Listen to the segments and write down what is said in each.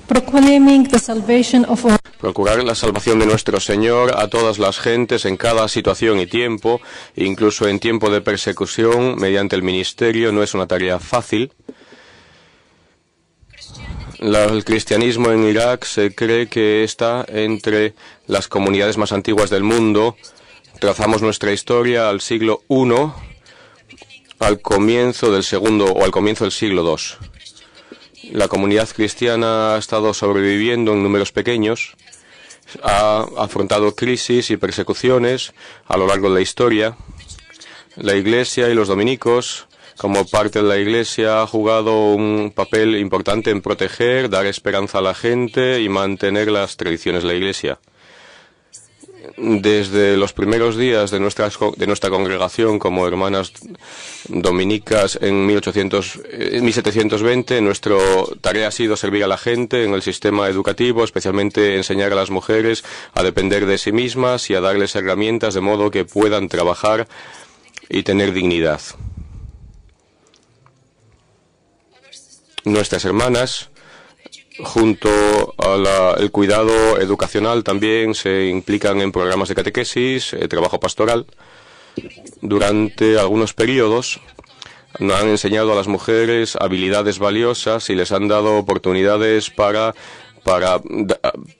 proclaiming the salvation of all. Procurar la salvación de nuestro Señor a todas las gentes en cada situación y tiempo, incluso en tiempo de persecución, mediante el ministerio, no es una tarea fácil. El cristianismo en Irak se cree que está entre las comunidades más antiguas del mundo. Trazamos nuestra historia al siglo I, al comienzo del segundo o al comienzo del siglo II. La comunidad cristiana ha estado sobreviviendo en números pequeños, ha afrontado crisis y persecuciones a lo largo de la historia. La Iglesia y los dominicos, como parte de la Iglesia, ha jugado un papel importante en proteger, dar esperanza a la gente y mantener las tradiciones de la Iglesia. Desde los primeros días de nuestra congregación como hermanas dominicas en 1720, nuestra tarea ha sido servir a la gente en el sistema educativo, especialmente enseñar a las mujeres a depender de sí mismas y a darles herramientas de modo que puedan trabajar y tener dignidad. Nuestras hermanas, junto al cuidado educacional, también se implican en programas de catequesis, trabajo pastoral. Durante algunos periodos han enseñado a las mujeres habilidades valiosas y les han dado oportunidades para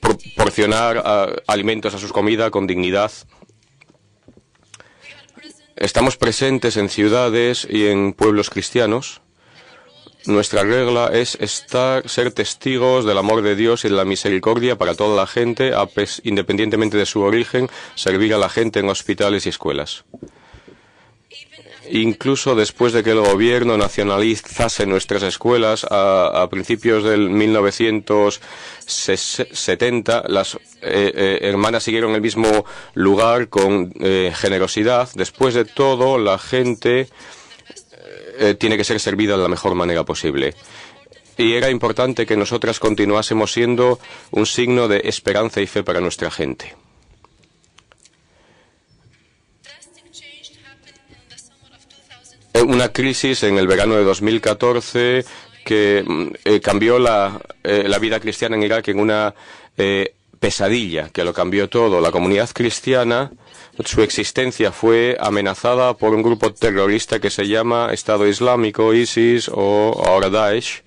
proporcionar alimentos a sus comidas con dignidad. Estamos presentes en ciudades y en pueblos cristianos. Nuestra regla es ser testigos del amor de Dios y de la misericordia para toda la gente, independientemente de su origen, servir a la gente en hospitales y escuelas. Incluso después de que el gobierno nacionalizase nuestras escuelas a principios del 1970, las hermanas siguieron el mismo lugar con generosidad. Después de todo, la gente tiene que ser servida de la mejor manera posible. Y era importante que nosotras continuásemos siendo un signo de esperanza y fe para nuestra gente. Una crisis en el verano de 2014 que cambió la vida cristiana en Irak en una pesadilla, que lo cambió todo. La comunidad cristiana, su existencia fue amenazada por un grupo terrorista que se llama Estado Islámico, ISIS o ahora Daesh.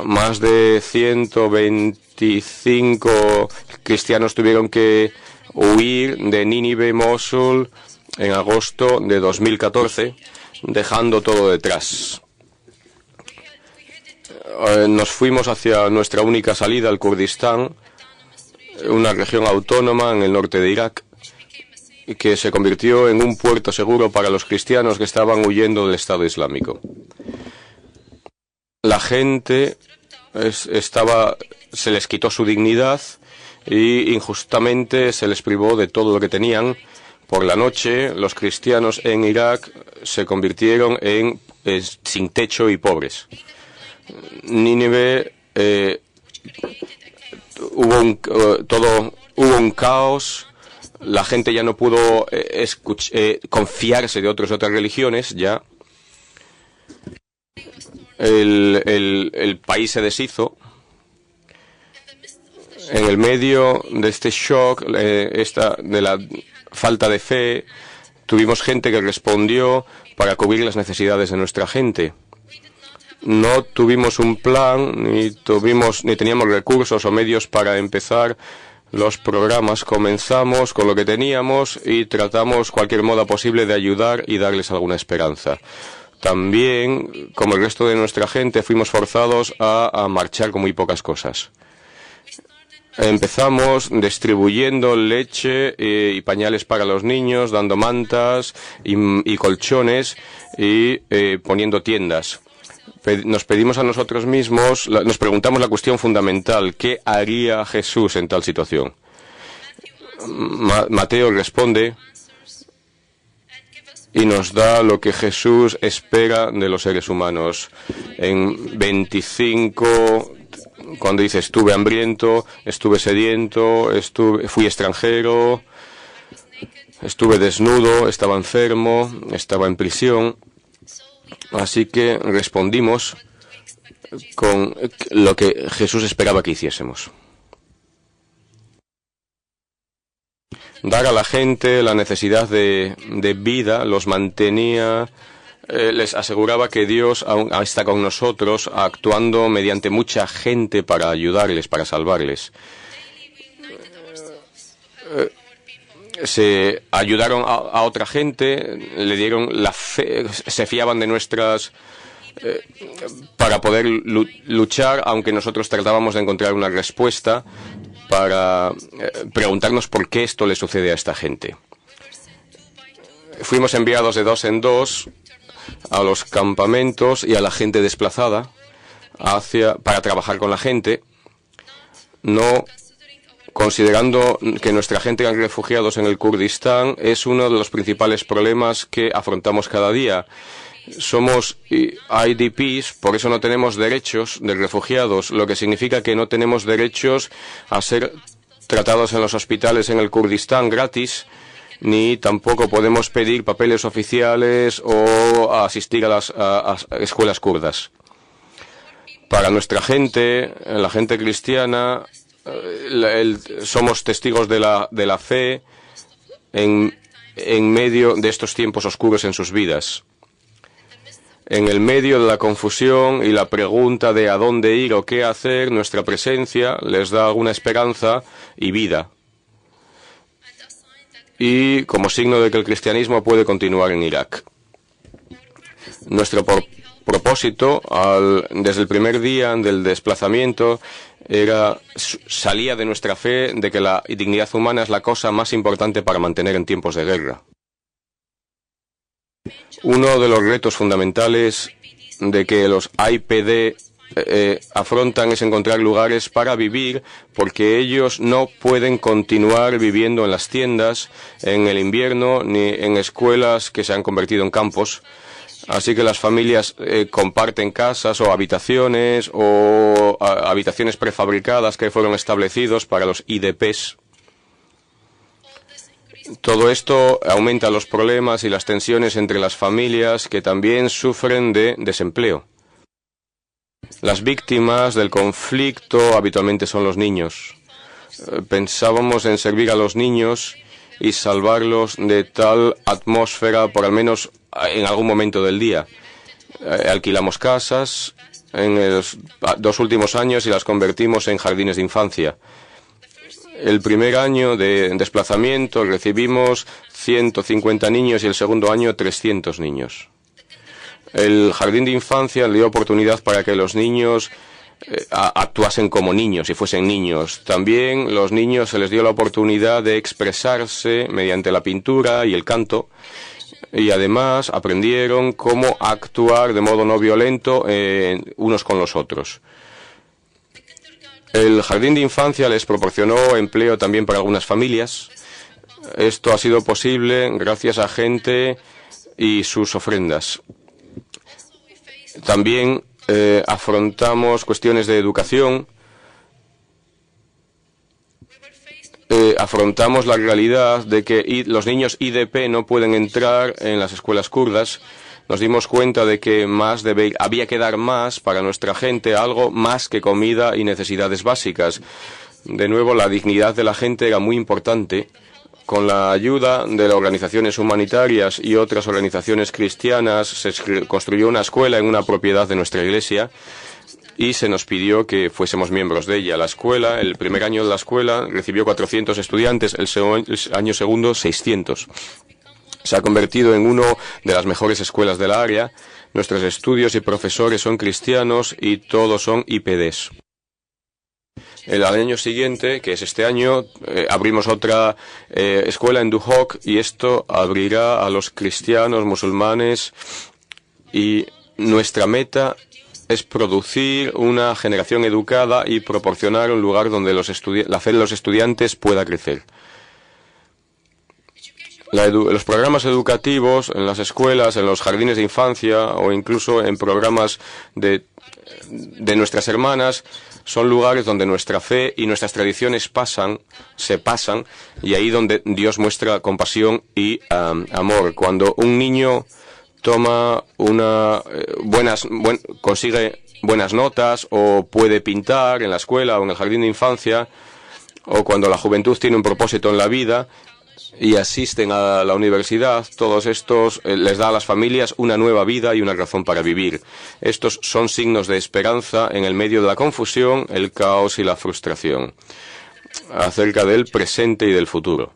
Más de 125 cristianos tuvieron que huir de Nínive, Mosul, en agosto de 2014, dejando todo detrás. Nos fuimos hacia nuestra única salida, el Kurdistán, una región autónoma en el norte de Irak, que se convirtió en un puerto seguro para los cristianos que estaban huyendo del Estado Islámico. La gente se les quitó su dignidad y injustamente se les privó de todo lo que tenían. Por la noche, los cristianos en Irak se convirtieron en sin techo y pobres. Nínive hubo un caos. La gente ya no pudo confiarse de otras religiones. Ya el país se deshizo. En el medio de este shock, de la falta de fe, tuvimos gente que respondió para cubrir las necesidades de nuestra gente. No tuvimos un plan, ni teníamos recursos o medios para empezar los programas. Comenzamos con lo que teníamos y tratamos cualquier modo posible de ayudar y darles alguna esperanza. También, como el resto de nuestra gente, fuimos forzados a marchar con muy pocas cosas. Empezamos distribuyendo leche y pañales para los niños, dando mantas y colchones y poniendo tiendas. Nos pedimos a nosotros mismos, nos preguntamos la cuestión fundamental: ¿qué haría Jesús en tal situación? Mateo responde y nos da lo que Jesús espera de los seres humanos. En 25, cuando dice: estuve hambriento, estuve sediento, fui extranjero, estuve desnudo, estaba enfermo, estaba en prisión. Así que respondimos con lo que Jesús esperaba que hiciésemos. Dar a la gente la necesidad de vida los mantenía, les aseguraba que Dios aún está con nosotros, actuando mediante mucha gente para ayudarles, para salvarles. Se ayudaron a otra gente, le dieron la fe, se fiaban de nuestras para poder luchar, aunque nosotros tratábamos de encontrar una respuesta para preguntarnos por qué esto le sucede a esta gente. Fuimos enviados de 2 en 2 a los campamentos y a la gente desplazada para trabajar con la gente, no considerando que nuestra gente de refugiados en el Kurdistán es uno de los principales problemas que afrontamos cada día. Somos IDPs, por eso no tenemos derechos de refugiados, lo que significa que no tenemos derechos a ser tratados en los hospitales en el Kurdistán gratis, ni tampoco podemos pedir papeles oficiales o asistir a las escuelas kurdas. Para nuestra gente, la gente cristiana, somos testigos de la fe en medio de estos tiempos oscuros en sus vidas. En el medio de la confusión y la pregunta de a dónde ir o qué hacer, nuestra presencia les da alguna esperanza y vida. Y como signo de que el cristianismo puede continuar en Irak. Nuestro propósito, desde el primer día del desplazamiento, salía de nuestra fe de que la dignidad humana es la cosa más importante para mantener en tiempos de guerra. Uno de los retos fundamentales de que los IPD afrontan es encontrar lugares para vivir, porque ellos no pueden continuar viviendo en las tiendas en el invierno ni en escuelas que se han convertido en campos. Así que las familias comparten casas o habitaciones prefabricadas que fueron establecidos para los IDPs. Todo esto aumenta los problemas y las tensiones entre las familias que también sufren de desempleo. Las víctimas del conflicto habitualmente son los niños. Pensábamos en servir a los niños y salvarlos de tal atmósfera por al menos en algún momento del día. Alquilamos casas en los 2 últimos años y las convertimos en jardines de infancia. El primer año de desplazamiento recibimos 150 niños y el segundo año 300 niños. El jardín de infancia le dio oportunidad para que los niños actuasen como niños y fuesen niños. También los niños se les dio la oportunidad de expresarse mediante la pintura y el canto, y además aprendieron cómo actuar de modo no violento unos con los otros. El jardín de infancia les proporcionó empleo también para algunas familias. Esto ha sido posible gracias a gente y sus ofrendas. También afrontamos cuestiones de educación. Afrontamos la realidad de que los niños IDP no pueden entrar en las escuelas kurdas. Nos dimos cuenta de que había que dar más para nuestra gente, algo más que comida y necesidades básicas. De nuevo, la dignidad de la gente era muy importante. Con la ayuda de las organizaciones humanitarias y otras organizaciones cristianas, se construyó una escuela en una propiedad de nuestra iglesia y se nos pidió que fuésemos miembros de ella. La escuela, el primer año de la escuela, recibió 400 estudiantes, el año segundo 600. Se ha convertido en una de las mejores escuelas de la área. Nuestros estudios y profesores son cristianos y todos son IPDs. El año siguiente, que es este año, abrimos otra escuela en Duhok y esto abrirá a los cristianos, musulmanes, y nuestra meta es producir una generación educada y proporcionar un lugar donde la fe de los estudiantes pueda crecer. Los programas educativos en las escuelas, en los jardines de infancia o incluso en programas de nuestras hermanas son lugares donde nuestra fe y nuestras tradiciones se pasan, y ahí donde Dios muestra compasión y amor. Cuando un niño toma consigue buenas notas o puede pintar en la escuela o en el jardín de infancia, o cuando la juventud tiene un propósito en la vida y asisten a la universidad, todos estos les da a las familias una nueva vida y una razón para vivir. Estos son signos de esperanza en el medio de la confusión, el caos y la frustración, acerca del presente y del futuro.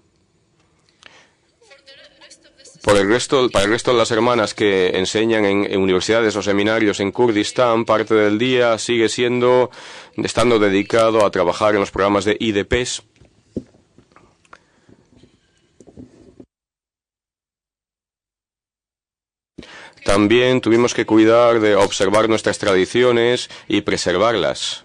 Para el resto de las hermanas que enseñan en universidades o seminarios en Kurdistán, parte del día sigue estando dedicado a trabajar en los programas de IDPs. También tuvimos que cuidar de observar nuestras tradiciones y preservarlas,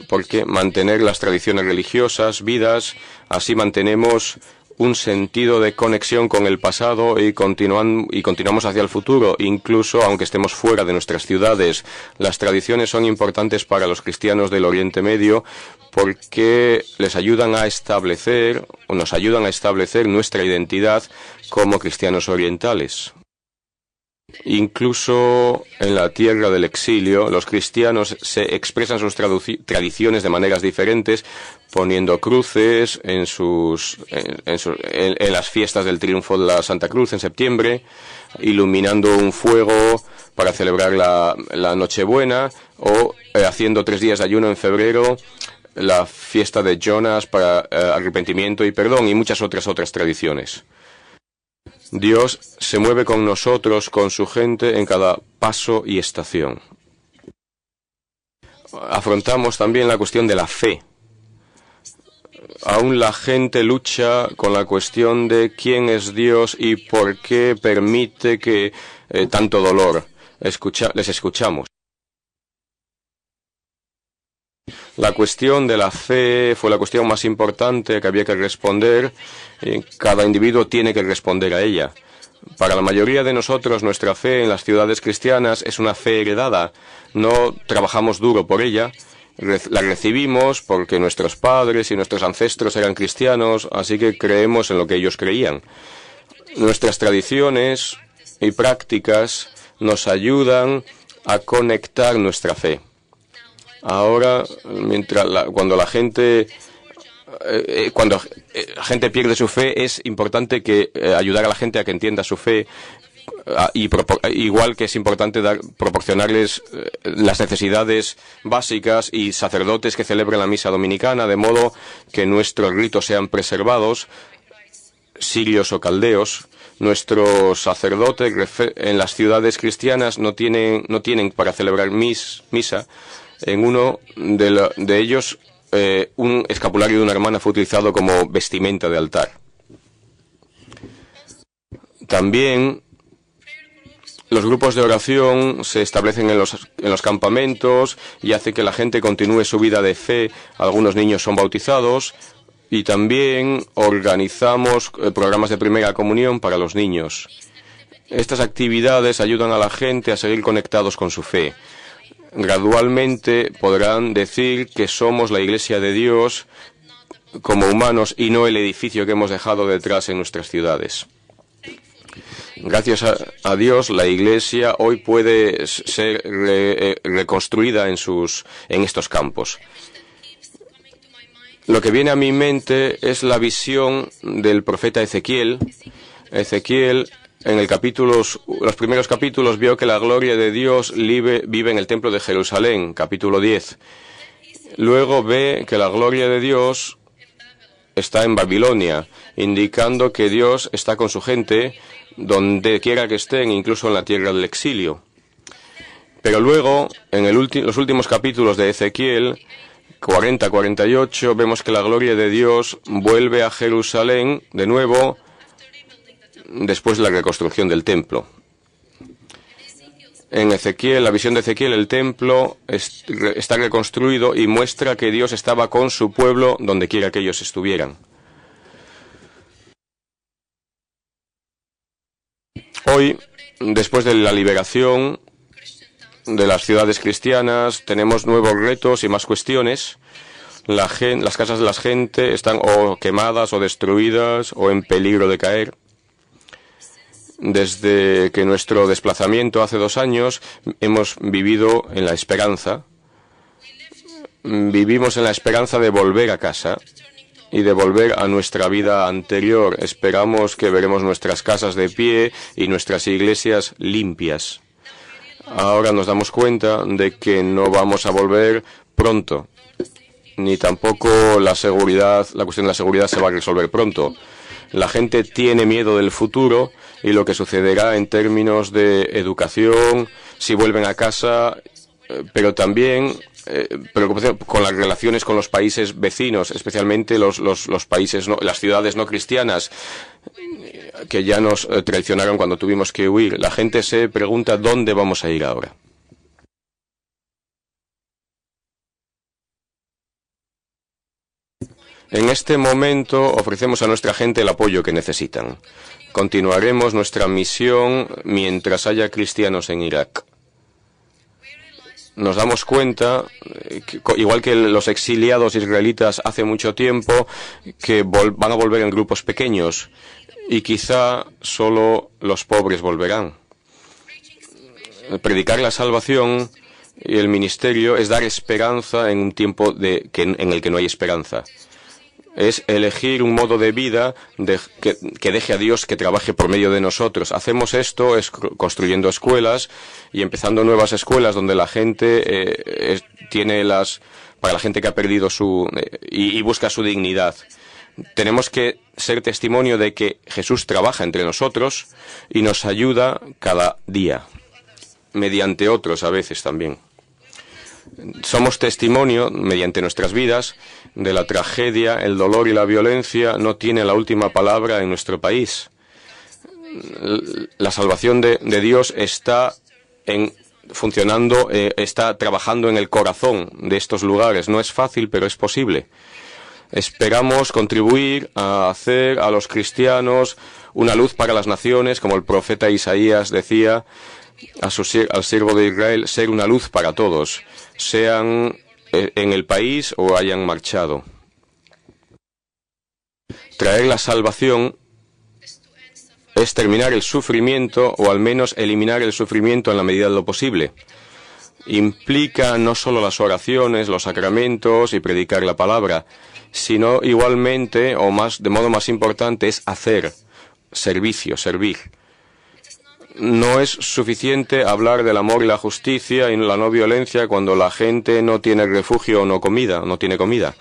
porque mantener las tradiciones religiosas vivas, así mantenemos un sentido de conexión con el pasado y continuamos hacia el futuro, incluso aunque estemos fuera de nuestras ciudades. Las tradiciones son importantes para los cristianos del Oriente Medio porque nos ayudan a establecer nuestra identidad como cristianos orientales. Incluso en la tierra del exilio, los cristianos se expresan sus tradiciones de maneras diferentes, poniendo cruces en las fiestas del triunfo de la Santa Cruz en septiembre, iluminando un fuego para celebrar la Nochebuena, o haciendo 3 días de ayuno en febrero, la fiesta de Jonas para arrepentimiento y perdón, y muchas otras tradiciones. Dios se mueve con nosotros, con su gente, en cada paso y estación. Afrontamos también la cuestión de la fe. Aún la gente lucha con la cuestión de quién es Dios y por qué permite que tanto dolor. Les escuchamos. La cuestión de la fe fue la cuestión más importante que había que responder. Cada individuo tiene que responder a ella. Para la mayoría de nosotros, nuestra fe en las ciudades cristianas es una fe heredada. No trabajamos duro por ella. La recibimos porque nuestros padres y nuestros ancestros eran cristianos, así que creemos en lo que ellos creían. Nuestras tradiciones y prácticas nos ayudan a conectar nuestra fe. Ahora, cuando la gente pierde su fe, es importante ayudar a la gente a que entienda su fe, igual que es importante proporcionarles las necesidades básicas y sacerdotes que celebren la misa dominicana, de modo que nuestros ritos sean preservados, sirios o caldeos. Nuestros sacerdotes en las ciudades cristianas no tienen para celebrar misa. En uno de ellos, un escapulario de una hermana fue utilizado como vestimenta de altar. También los grupos de oración se establecen en los campamentos y hace que la gente continúe su vida de fe. Algunos niños son bautizados y también organizamos programas de primera comunión para los niños. Estas actividades ayudan a la gente a seguir conectados con su fe. Gradualmente podrán decir que somos la Iglesia de Dios como humanos y no el edificio que hemos dejado detrás en nuestras ciudades. Gracias a Dios, la Iglesia hoy puede ser reconstruida en estos campos. Lo que viene a mi mente es la visión del profeta Ezequiel. Ezequiel, en los primeros capítulos, vio que la gloria de Dios vive en el templo de Jerusalén, capítulo 10. Luego ve que la gloria de Dios está en Babilonia, indicando que Dios está con su gente donde quiera que estén, incluso en la tierra del exilio. Pero luego, en los últimos capítulos de Ezequiel, 40-48, vemos que la gloria de Dios vuelve a Jerusalén de nuevo, después de la reconstrucción del templo. En Ezequiel, la visión de Ezequiel, el templo está reconstruido y muestra que Dios estaba con su pueblo donde quiera que ellos estuvieran. Hoy, después de la liberación de las ciudades cristianas, tenemos nuevos retos y más cuestiones. Las casas de la gente están o quemadas o destruidas o en peligro de caer. Desde que nuestro desplazamiento hace 2 años hemos vivido en la esperanza. Vivimos en la esperanza de volver a casa y de volver a nuestra vida anterior. Esperamos que veremos nuestras casas de pie y nuestras iglesias limpias. Ahora nos damos cuenta de que no vamos a volver pronto, ni tampoco la cuestión de la seguridad se va a resolver pronto. La gente tiene miedo del futuro y lo que sucederá en términos de educación, si vuelven a casa, pero también preocupación con las relaciones con los países vecinos, especialmente los países, las ciudades no cristianas, que ya nos traicionaron cuando tuvimos que huir. La gente se pregunta dónde vamos a ir ahora. En este momento ofrecemos a nuestra gente el apoyo que necesitan. Continuaremos nuestra misión mientras haya cristianos en Irak. Nos damos cuenta, igual que los exiliados israelitas hace mucho tiempo, que van a volver en grupos pequeños y quizá solo los pobres volverán. Predicar la salvación y el ministerio es dar esperanza en un tiempo en el que no hay esperanza. Es elegir un modo de vida que deje a Dios que trabaje por medio de nosotros. Hacemos esto construyendo escuelas y empezando nuevas escuelas donde la gente para la gente que ha perdido y busca su dignidad. Tenemos que ser testimonio de que Jesús trabaja entre nosotros y nos ayuda cada día, mediante otros a veces también. Somos testimonio, mediante nuestras vidas, de la tragedia, el dolor y la violencia no tienen la última palabra en nuestro país. La salvación de Dios está funcionando, está trabajando en el corazón de estos lugares. No es fácil, pero es posible. Esperamos contribuir a hacer a los cristianos una luz para las naciones, como el profeta Isaías decía, al siervo de Israel, ser una luz para todos, sean en el país o hayan marchado. Traer la salvación es terminar el sufrimiento o al menos eliminar el sufrimiento en la medida de lo posible. Implica no solo las oraciones, los sacramentos y predicar la palabra, sino igualmente, de modo más importante, es hacer servir. No es suficiente hablar del amor y la justicia y la no violencia cuando la gente no tiene refugio o no tiene comida.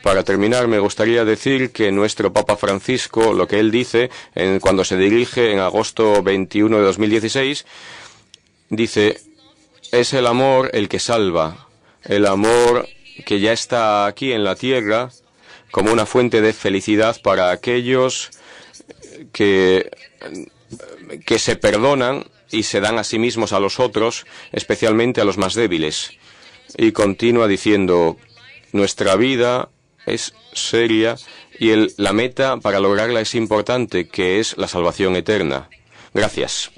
Para terminar, me gustaría decir que nuestro Papa Francisco, lo que él dice cuando se dirige en agosto 21 de 2016, dice: es el amor el que salva, el amor que ya está aquí en la tierra como una fuente de felicidad para aquellos que se perdonan y se dan a sí mismos a los otros, especialmente a los más débiles. Y continúa diciendo: nuestra vida es seria y la meta para lograrla es importante, que es la salvación eterna. Gracias.